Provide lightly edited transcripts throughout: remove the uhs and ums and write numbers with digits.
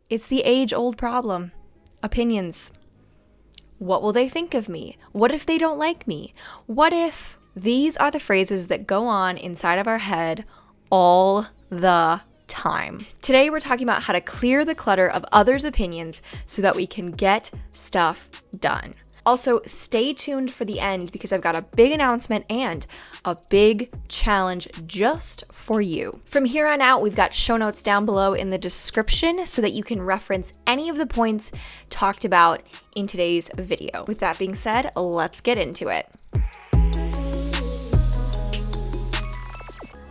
It's the age-old problem. Opinions. What will they think of me? What if they don't like me? What if? These are the phrases that go on inside of our head all the time. Today, we're talking about how to clear the clutter of others' opinions so that we can get stuff done. Also, stay tuned for the end because I've got a big announcement and a big challenge just for you. From here on out, we've got show notes down below in the description so that you can reference any of the points talked about in today's video. With that being said, let's get into it.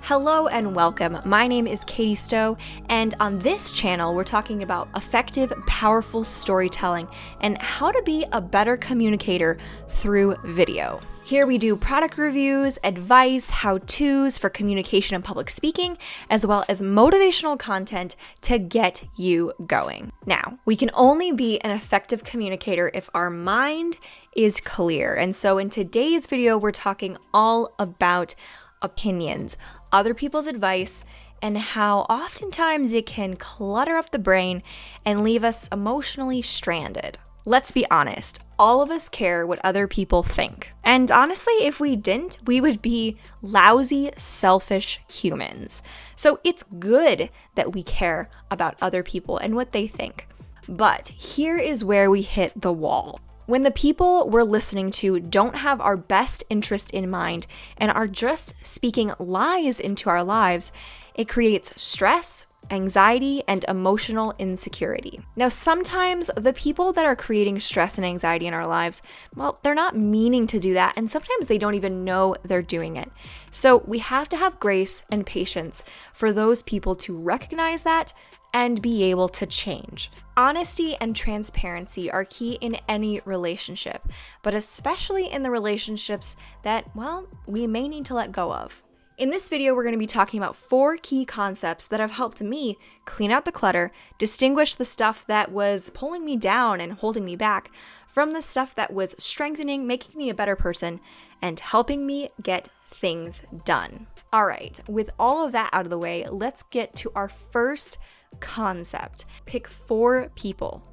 Hello and welcome. My name is Katie Stowe, and on this channel, we're talking about effective, powerful storytelling and how to be a better communicator through video. Here we do product reviews, advice, how-tos for communication and public speaking, as well as motivational content to get you going. Now, we can only be an effective communicator if our mind is clear. And so in today's video, we're talking all about opinions, other people's advice, and how oftentimes it can clutter up the brain and leave us emotionally stranded. Let's be honest, all of us care what other people think. And honestly, if we didn't, we would be lousy, selfish humans. So it's good that we care about other people and what they think. But here is where we hit the wall. When the people we're listening to don't have our best interest in mind and are just speaking lies into our lives, it creates stress, anxiety, and emotional insecurity. Now, sometimes the people that are creating stress and anxiety in our lives, well, they're not meaning to do that, and sometimes they don't even know they're doing it. So we have to have grace and patience for those people to recognize that and be able to change. Honesty and transparency are key in any relationship, but especially in the relationships that, well, we may need to let go of. In this video, we're going to be talking about 4 key concepts that have helped me clean out the clutter, distinguish the stuff that was pulling me down and holding me back from the stuff that was strengthening, making me a better person, and helping me get things done. All right, with all of that out of the way, let's get to our first concept. Pick 4 people.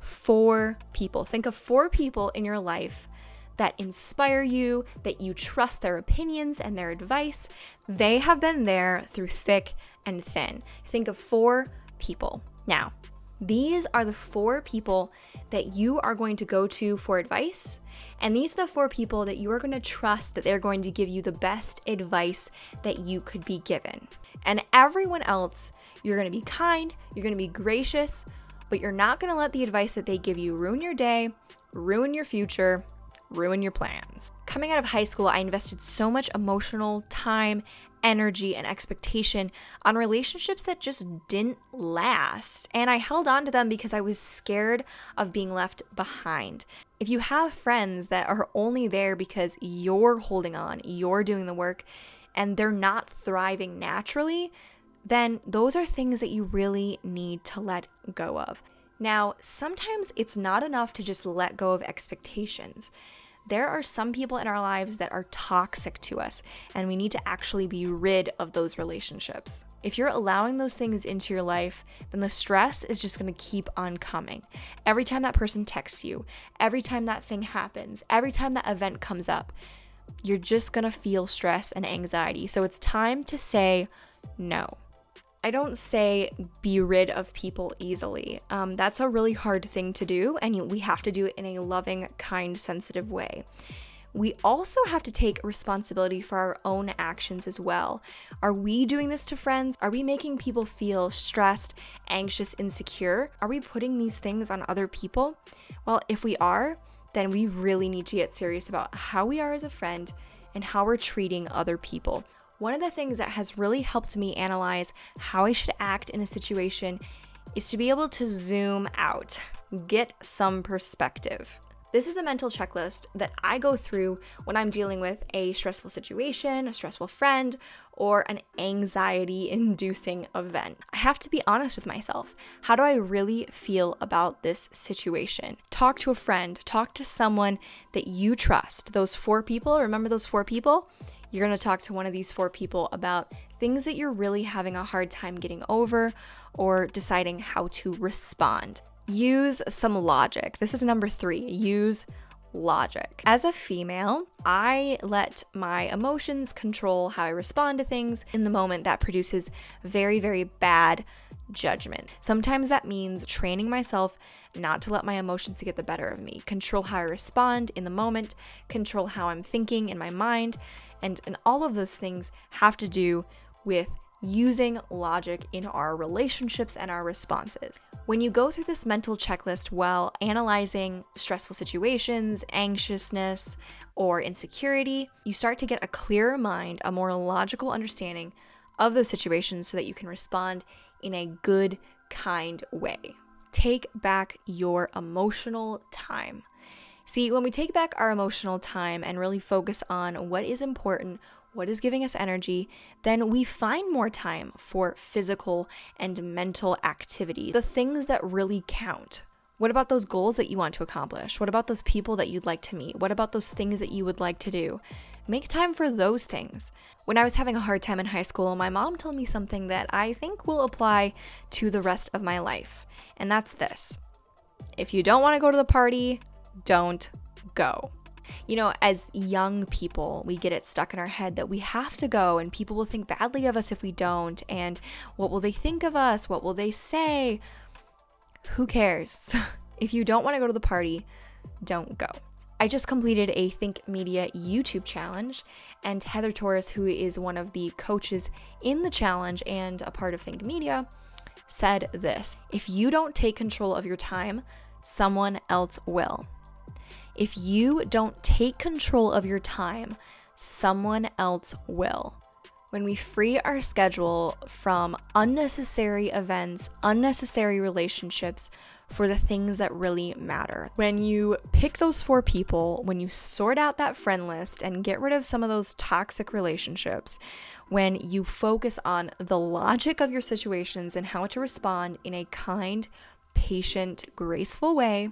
4 people. Think of 4 people in your life that inspire you, that you trust their opinions and their advice. They have been there through thick and thin. Think of 4 people. Now, these are the 4 people that you are going to go to for advice, and these are the 4 people that you are going to trust that they're going to give you the best advice that you could be given. And everyone else, you're going to be kind, you're going to be gracious, but you're not going to let the advice that they give you ruin your day, ruin your future, ruin your plans. Coming out of high school, I invested so much emotional time, energy, and expectation on relationships that just didn't last. And I held on to them because I was scared of being left behind. If you have friends that are only there because you're holding on, you're doing the work, and they're not thriving naturally, then those are things that you really need to let go of. Now, sometimes it's not enough to just let go of expectations. There are some people in our lives that are toxic to us, and we need to actually be rid of those relationships. If you're allowing those things into your life, then the stress is just going to keep on coming. Every time that person texts you, every time that thing happens, every time that event comes up, you're just going to feel stress and anxiety. So it's time to say no. I don't say be rid of people easily. That's a really hard thing to do, and we have to do it in a loving, kind, sensitive way. We also have to take responsibility for our own actions as well. Are we doing this to friends? Are we making people feel stressed, anxious, insecure? Are we putting these things on other people? Well, if we are, then we really need to get serious about how we are as a friend and how we're treating other people. One of the things that has really helped me analyze how I should act in a situation is to be able to zoom out, get some perspective. This is a mental checklist that I go through when I'm dealing with a stressful situation, a stressful friend, or an anxiety-inducing event. I have to be honest with myself. How do I really feel about this situation? Talk to a friend, talk to someone that you trust. Those 4 people, remember those 4 people? You're going to talk to one of these 4 people about things that you're really having a hard time getting over or deciding how to respond. Use some logic. This is number 3. Use logic. As a female, I let my emotions control how I respond to things. In the moment, that produces very, very bad judgment. Sometimes that means training myself not to let my emotions get the better of me, control how I respond in the moment, control how I'm thinking in my mind, and all of those things have to do with using logic in our relationships and our responses. When you go through this mental checklist while analyzing stressful situations, anxiousness, or insecurity, you start to get a clearer mind, a more logical understanding of those situations so that you can respond in a good, kind way. Take back your emotional time. See, when we take back our emotional time and really focus on what is important, what is giving us energy, then we find more time for physical and mental activity, the things that really count. What about those goals that you want to accomplish? What about those people that you'd like to meet? What about those things that you would like to do? Make time for those things. When I was having a hard time in high school, my mom told me something that I think will apply to the rest of my life, and that's this. If you don't want to go to the party, don't go. You know, as young people, we get it stuck in our head that we have to go and people will think badly of us if we don't. And what will they think of us? What will they say? Who cares? If you don't want to go to the party, don't go. I just completed a Think Media YouTube challenge, and Heather Torres, who is one of the coaches in the challenge and a part of Think Media, said this: if you don't take control of your time, someone else will. If you don't take control of your time, someone else will. When we free our schedule from unnecessary events, unnecessary relationships for the things that really matter, when you pick those 4 people, when you sort out that friend list and get rid of some of those toxic relationships, when you focus on the logic of your situations and how to respond in a kind, patient, graceful way,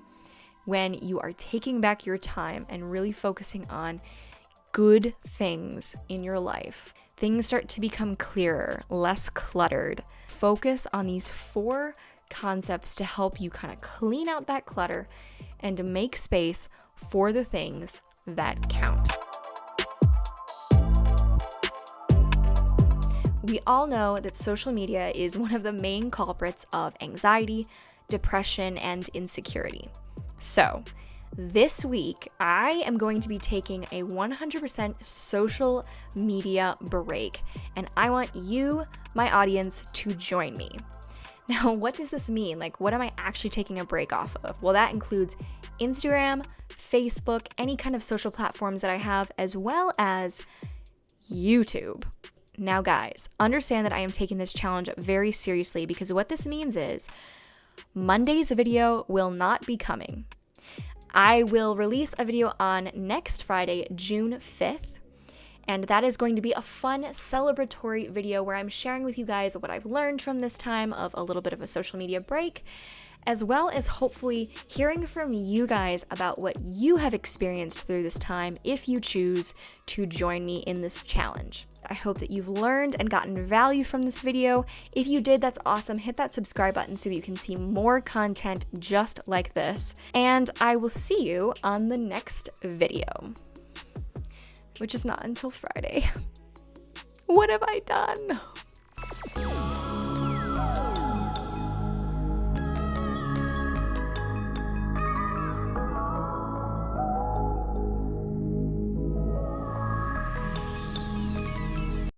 when you are taking back your time and really focusing on good things in your life, things start to become clearer, less cluttered. Focus on these 4 concepts to help you kind of clean out that clutter and make space for the things that count. We all know that social media is one of the main culprits of anxiety, depression, and insecurity. So, this week, I am going to be taking a 100% social media break, and I want you, my audience, to join me. Now, what does this mean? Like, what am I actually taking a break off of? Well, that includes Instagram, Facebook, any kind of social platforms that I have, as well as YouTube. Now, guys, understand that I am taking this challenge very seriously, because what this means is Monday's video will not be coming. I will release a video on next Friday, June 5th, and that is going to be a fun celebratory video where I'm sharing with you guys what I've learned from this time of a little bit of a social media break, as well as hopefully hearing from you guys about what you have experienced through this time if you choose to join me in this challenge. I hope that you've learned and gotten value from this video. If you did, that's awesome. Hit that subscribe button so that you can see more content just like this. And I will see you on the next video, which is not until Friday. What have I done?